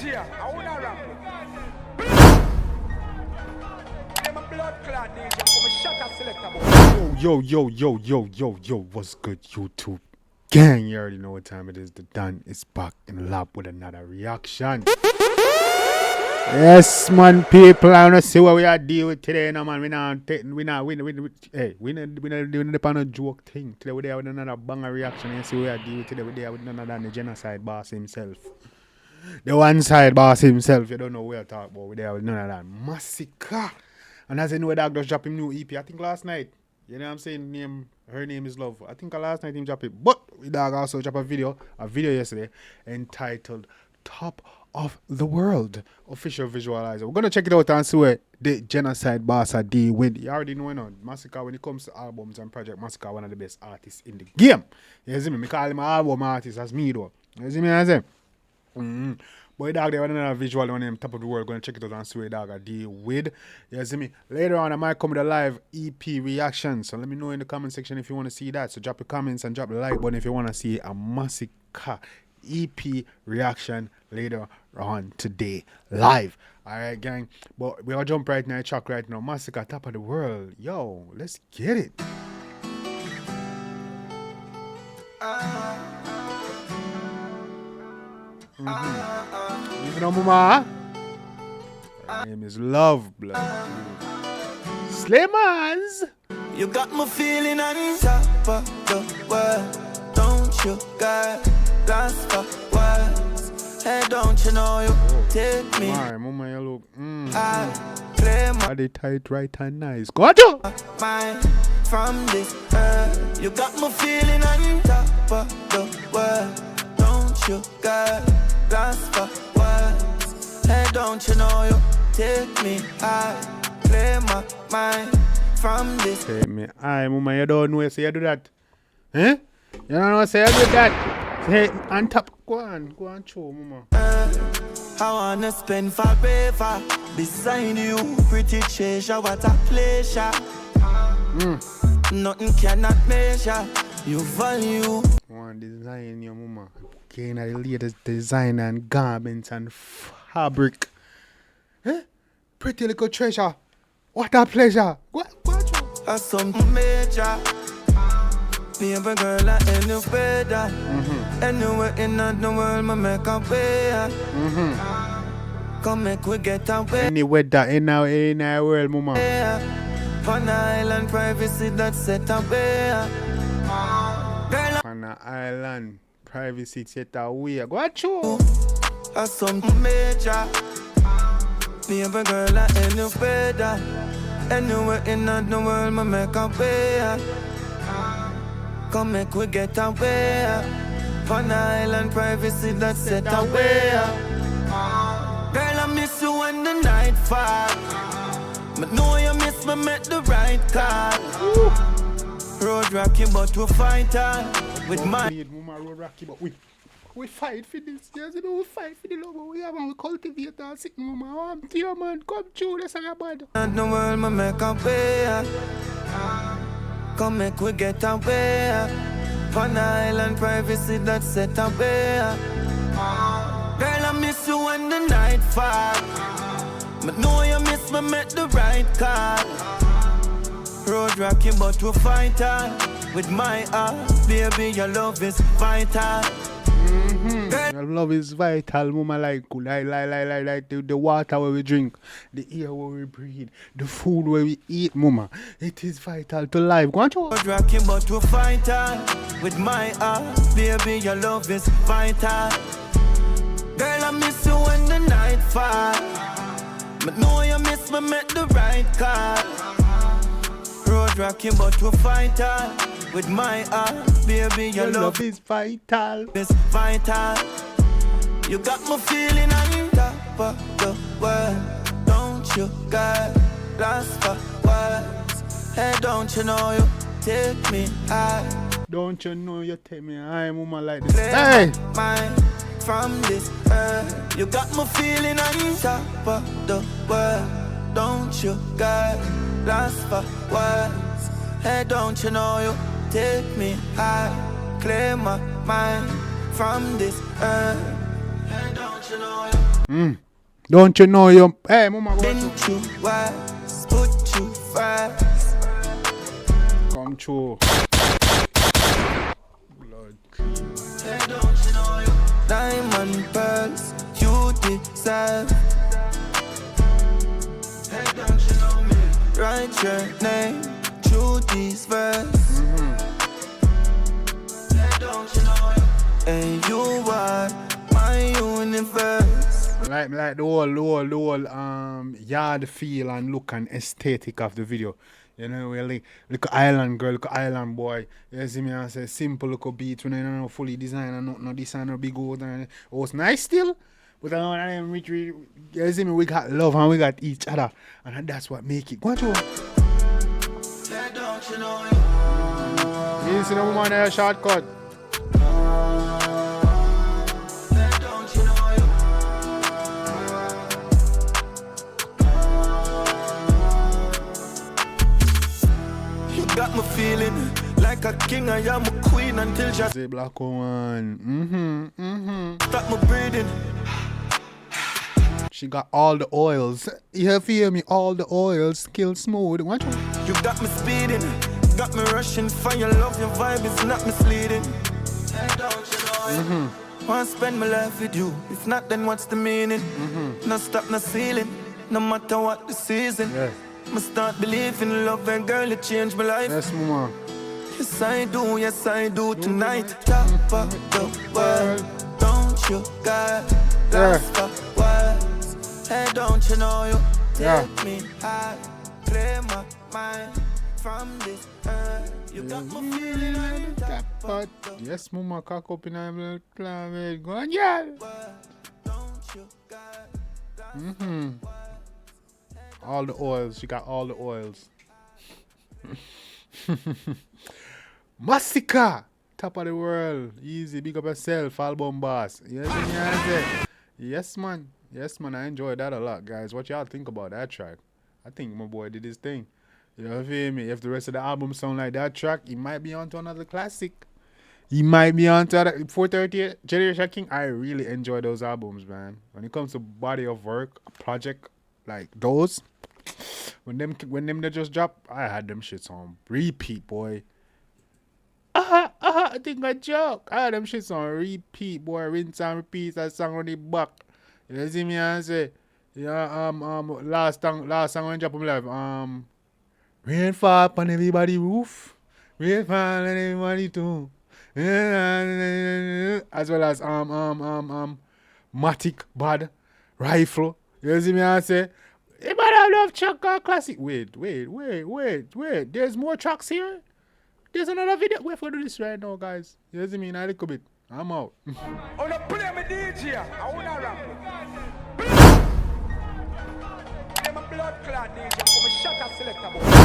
DJ, I wanna rap. I'm a blood clot DJ, I'm a shutter selector. Yo, what's good, YouTube gang? You already know what time it is. The Don is back in the lab with another reaction. Yes, man, people, I wanna see what we are dealing with today, no man. We not doing a joke thing. Today we there with another banger reaction. You see what we are dealing with today. We there with none other than the genocide boss himself. The one side boss himself. You don't know where to talk about. We there with none other than Masicka. And as you know, dog just dropped him new EP. I think last night. You know what I'm saying? Her name is Love. I think last night him dropped it. But we dog also dropped a video yesterday entitled Top of the World. Official visualizer. We're gonna check it out and see where the genocide boss are deal with. You already know, Masicka, when it comes to albums and project, Masicka one of the best artists in the game. You see me? I call him an album artist as me though. You see me? I say? But dog, they want another visual on them Top of the World. Gonna check it out and see where dog I deal with. You see me? Later on I might come with a live EP reaction. So let me know in the comment section if you want to see that. So drop your comments and drop the like button if you want to see a Masicka EP reaction later on today live. Alright gang. But we're gonna jump right now, track right now. Masicka, Top of the World. Yo, let's get it. Even though mama, her name is Love Blood. Slimmers. You got me feeling on top of the world. Don't you got glass for words? Hey, don't you know you take me? Alright, mama, you look. I claim my Body tight, right and nice. Go on, Joe. mind from this earth. You got me feeling on top of the world. Don't you got glass for words? Hey, don't you know you take me? I claim my mind from this. Take me. Aye, mama, you don't know, say you do that. Eh? You don't know, say you do that. Say, on top. Go on, show, mama. I wanna spend forever beside you. Pretty treasure, what a pleasure. Nothing cannot measure your value. One design, your mama. Gain the latest design and garments and fabric. Eh? Pretty little treasure. What a pleasure. What? Some major. Baby girl, I ain't no better. Anywhere in the world, I make a way. Come make we get away. Any weather in our world, mama. On island, privacy that's set away. Girl, On an island, privacy set away. Go at you. some major. Baby girl, I ain't no better. Anywhere in the world, I make a way. Come make we get away. On island, privacy that's set away. Girl, I miss you when the night fall. But know you miss me, make the right call. Road rocky, but we fight on. With my Mama, road rocky, but we fight for this. Yes, you know, we fight for the love. We have and we cultivate and sit, mama. I'm here, man. Come through, let's have a bad. in the world, me make a way. Come make we get away. On island, privacy that's set away. Girl, I miss you when the night fall. But know you miss me, make the right call. Road rocky, but we fight on. With my heart, baby, your love is vital. Your love is vital, mama. Like the water where we drink, the air where we breathe, the food where we eat, mama. It is vital to life. Go on, Joe. Road rocky, but we fight on. With my heart, baby, your love is vital. Girl, I miss you when the night fall. But know you miss me, make the right call. Road rocky, but we fight on. With my heart, baby, your love is vital. is vital. You got me feeling on top of the world. Don't you got lost for words? Hey, don't you know you take me high? Don't you know you take me high, mama, like this? Hey! Mine from this earth. You got me feeling on top of the world. Don't you got lost for words? Hey, don't you know you take me high? Clear my mind from this earth. Hey, don't you know you Don't you know you? Hey, mama, go Been through. too wise, put too fast. Come true. Blood. Hey, don't you know you? Diamond pearls, you deserve. Hey, don't you know me? Write your name through these verses. Hey, don't you know you? And you are my universe. Like the whole yard feel and look and aesthetic of the video. You know, really look island girl, look island boy. You see me, I say simple look beat when I don't know fully design and no design no big old and oh, it's nice still. But I know I am rich, you see me, we got love and we got each other. And that's what make it. Go on to Don't you know you see the woman there shortcut. don't you know you got me feeling like a king, I am a queen until just Say black woman. stop my breathing. She got all the oils. You feel me? All the oils, kill smooth. Watch out. You got me speeding, got me rushing for your love, your vibe is not misleading. Don't you know wanna spend my life with you, if not then what's the meaning? No stop, no ceiling, no matter what the season. Yeah. I start believing in love and girl, it changed my life. Yes, mama. Yes I do tonight. Top of the world, don't you got lost for words? Hey, don't you know you take me high, clear my mind from this earth. You got me feeling like the top of the Yes, mama, cock up in a little climate. Go on, yeah. world. Don't you got All the oils. She got all the oils. Masicka, top of the world. Easy, big up yourself, album boss. Yes, yes, man. Yes, man. I enjoyed that a lot, guys. What y'all think about that track? I think my boy did his thing. You know what I mean? If the rest of the album sound like that track, he might be onto another classic. He might be onto that 430 Generation King. I really enjoy those albums, man. When it comes to body of work, a project like those, when them they just drop, I had them shits on repeat, boy. I think I joke. I had them shits on repeat, boy. Rinse and repeat that song on the back. You see me and say, yeah, last song when drop them live, rain fall upon everybody roof, rain fall on everybody too, as well as Matic bad rifle. You see me and say, hey, man, I love Chaka classic. Wait. There's more tracks here. There's another video. We're going to do this right now, guys. You see me in a little bit. I'm out. On the play my DJ, I wanna rap. Play my blood clot DJ, I'm a shut up selector boy.